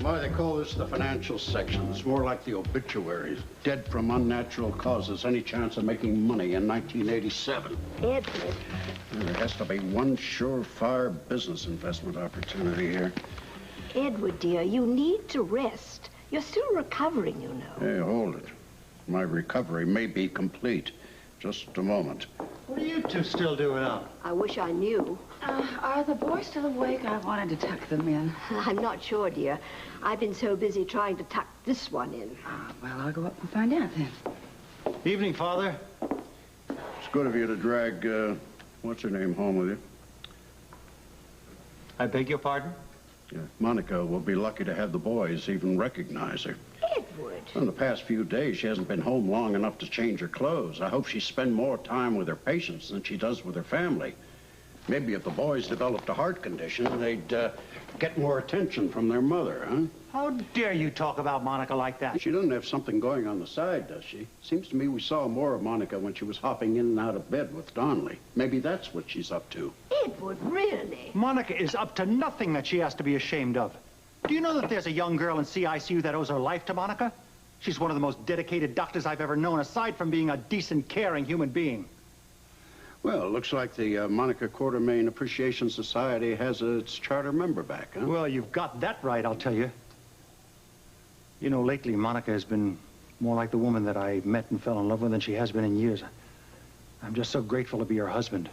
Why, they call this the financial section. It's more like the obituaries. Dead from unnatural causes. Any chance of making money in 1987? Edward. There has to be one surefire business investment opportunity here. Edward, dear, you need to rest. You're still recovering, you know. Hey, hold it. My recovery may be complete. Just a moment. What are you two still doing up? I wish I knew. Are the boys still awake? I wanted to tuck them in. I'm not sure, dear. I've been so busy trying to tuck this one in. Well, I'll go up and find out then. Evening, Father. It's good of you to drag, what's her name, home with you? I beg your pardon? Yeah, Monica will be lucky to have the boys even recognize her. Edward. In the past few days, she hasn't been home long enough to change her clothes. I hope she spends more time with her patients than she does with her family. Maybe if the boys developed a heart condition, they'd get more attention from their mother, huh? How dare you talk about Monica like that? She doesn't have something going on the side, does she? Seems to me we saw more of Monica when she was hopping in and out of bed with Donnelly. Maybe that's what she's up to. Edward, really? Monica is up to nothing that she has to be ashamed of. Do you know that there's a young girl in CICU that owes her life to Monica? She's one of the most dedicated doctors I've ever known, aside from being a decent, caring human being. Well, it looks like the Monica Quartermain Appreciation Society has its charter member back, huh? Well, you've got that right, I'll tell you. You know, lately, Monica has been more like the woman that I met and fell in love with than she has been in years. I'm just so grateful to be her husband.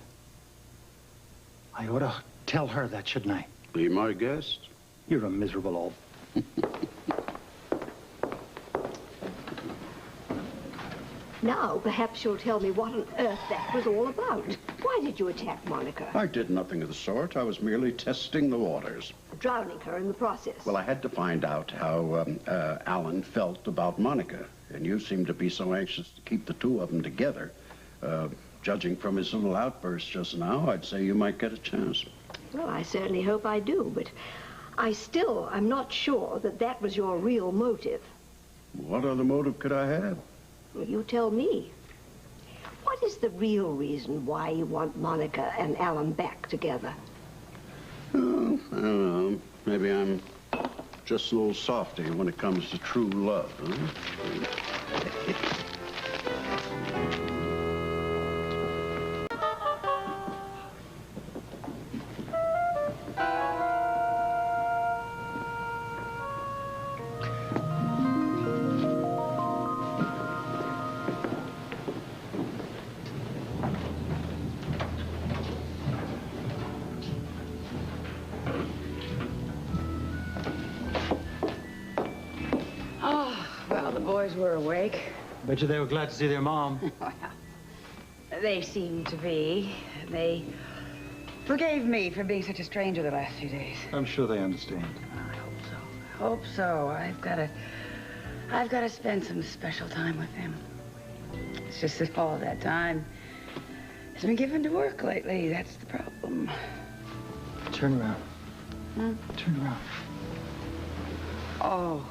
I ought to tell her that, shouldn't I? Be my guest. You're a miserable old... Now, perhaps you'll tell me what on earth that was all about. Why did you attack Monica? I did nothing of the sort. I was merely testing the waters. Drowning her in the process. Well, I had to find out how Alan felt about Monica. And you seemed to be so anxious to keep the two of them together. Judging from his little outburst just now, I'd say you might get a chance. Well, I certainly hope I do, but I'm not sure that that was your real motive. What other motive could I have? Well, you tell me. What is the real reason why you want Monica and Alan back together? Oh, I don't know. Maybe I'm just a little softy when it comes to true love, huh? Were awake. Bet you they were glad to see their mom. Well, they seemed to be. They forgave me for being such a stranger the last few days. I'm sure they understand. I hope so. I hope so. I've got to spend some special time with them. It's just that all that time has been given to work lately. That's the problem. Turn around. Hmm? Turn around. Oh.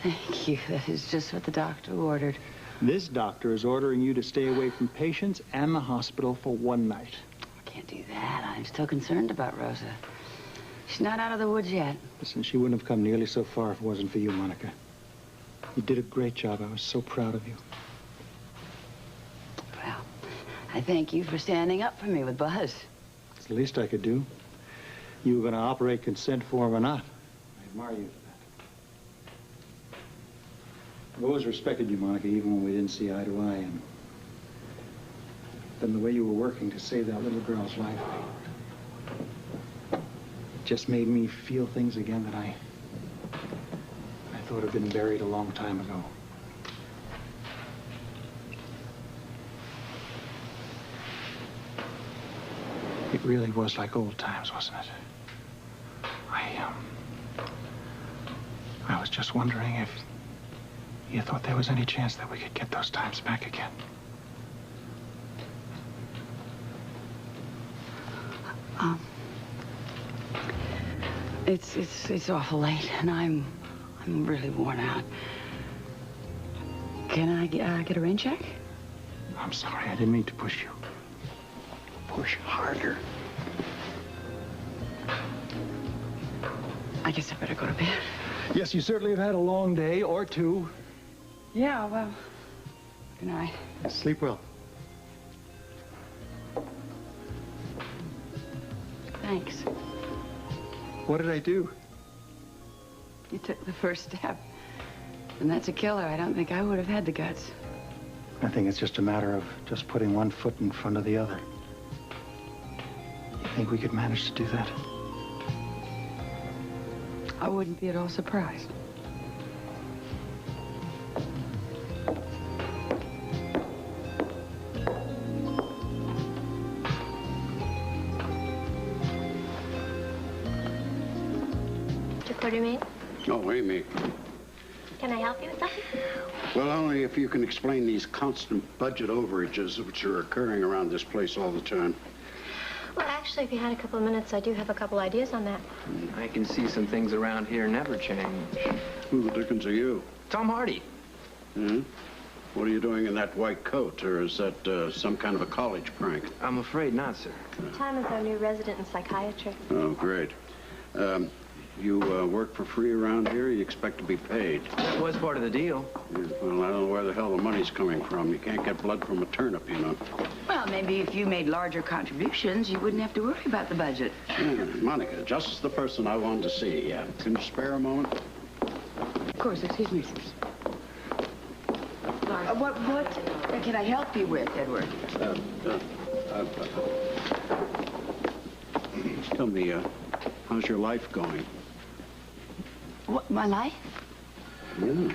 Thank you. That is just what the doctor ordered. This doctor is ordering you to stay away from patients and the hospital for one night. I can't do that. I'm still concerned about Rosa. She's not out of the woods yet. Listen, she wouldn't have come nearly so far if it wasn't for you, Monica. You did a great job. I was so proud of you. Well, I thank you for standing up for me with Buzz. It's the least I could do. You were going to operate consent form or not. I admire you for that. I've always respected you, Monica, even when we didn't see eye to eye. And then the way you were working to save that little girl's life just made me feel things again that I thought had been buried a long time ago. It really was like old times, wasn't it? I was just wondering if you thought there was any chance that we could get those times back again. It's awful late, and I'm really worn out. Can I get a rain check? I'm sorry, I didn't mean to push you. Push harder. I guess I better go to bed. Yes, you certainly have had a long day, or two. Yeah, well, good night. Sleep well. Thanks. What did I do? You took the first step. And that's a killer. I don't think I would have had the guts. I think it's just a matter of just putting one foot in front of the other. You think we could manage to do that? I wouldn't be at all surprised. Mr. Quartermain, Oh, Amy. can I help you with something? Well, only if you can explain these constant budget overages which are occurring around this place all the time. Well, actually, if you had a couple of minutes, I do have a couple ideas on that. I can see some things around here never change. Who the dickens are you? Tom Hardy. Hmm? What are you doing in that white coat? Or is that some kind of a college prank? I'm afraid not, sir. Tom is our new resident in psychiatry. Oh, great. You work for free around here? You expect to be paid? That was part of the deal. Yeah, well, I don't know where the hell the money's coming from. You can't get blood from a turnip, you know. Well, maybe if you made larger contributions, you wouldn't have to worry about the budget. Yeah, Monica, just the person I wanted to see. Can you spare a moment? Of course, excuse me. What can I help you with, Edward? Tell me, how's your life going? What, my life? Yeah.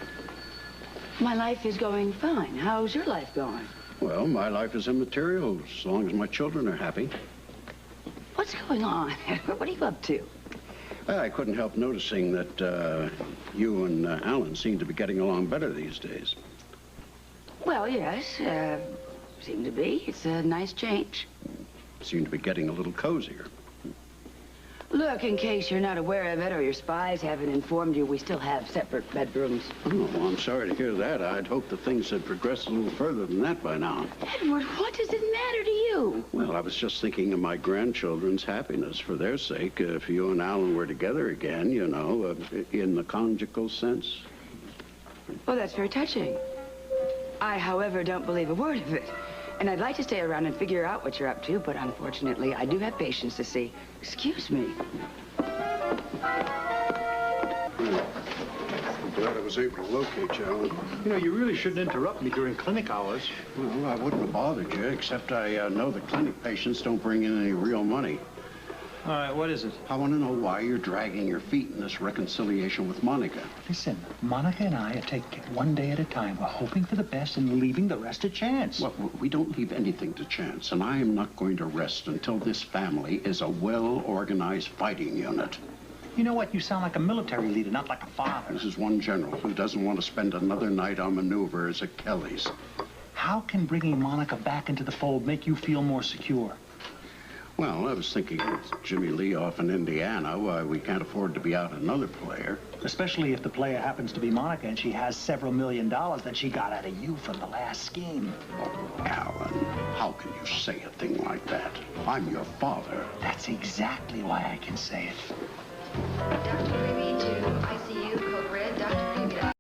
My life is going fine. How's your life going? Well, my life is immaterial as long as my children are happy. What's going on, Edward? What are you up to? I couldn't help noticing that you and Alan seem to be getting along better these days. Well, yes, seem to be. It's a nice change. Seem to be getting a little cozier. Look, in case you're not aware of it or your spies haven't informed you, we still have separate bedrooms. Oh, well, I'm sorry to hear that. I'd hoped that things had progressed a little further than that by now. Edward, what does it matter to you? Well, I was just thinking of my grandchildren's happiness. For their sake, if you and Alan were together again, you know, in the conjugal sense. Well, that's very touching. I, however, don't believe a word of it. And I'd like to stay around and figure out what you're up to, but unfortunately, I do have patience to see. Excuse me. I'm glad I was able to locate you, Alan. You know, you really shouldn't interrupt me during clinic hours. Well, I wouldn't have bothered you, except I know the clinic patients don't bring in any real money. All right, what is it? I want to know why you're dragging your feet in this reconciliation with Monica. Listen, Monica and I are taking it one day at a time. We're hoping for the best and leaving the rest to chance. Well, we don't leave anything to chance, and I am not going to rest until this family is a well-organized fighting unit. You know what? You sound like a military leader, not like a father. This is one general who doesn't want to spend another night on maneuvers at Kelly's. How can bringing Monica back into the fold make you feel more secure? Well, I was thinking with Jimmy Lee off in Indiana, why we can't afford to be out another player. Especially if the player happens to be Monica and she has several $1 million that she got out of you from the last scheme. Oh, Alan, how can you say a thing like that? I'm your father. That's exactly why I can say it. Dr. Ruby to ICU.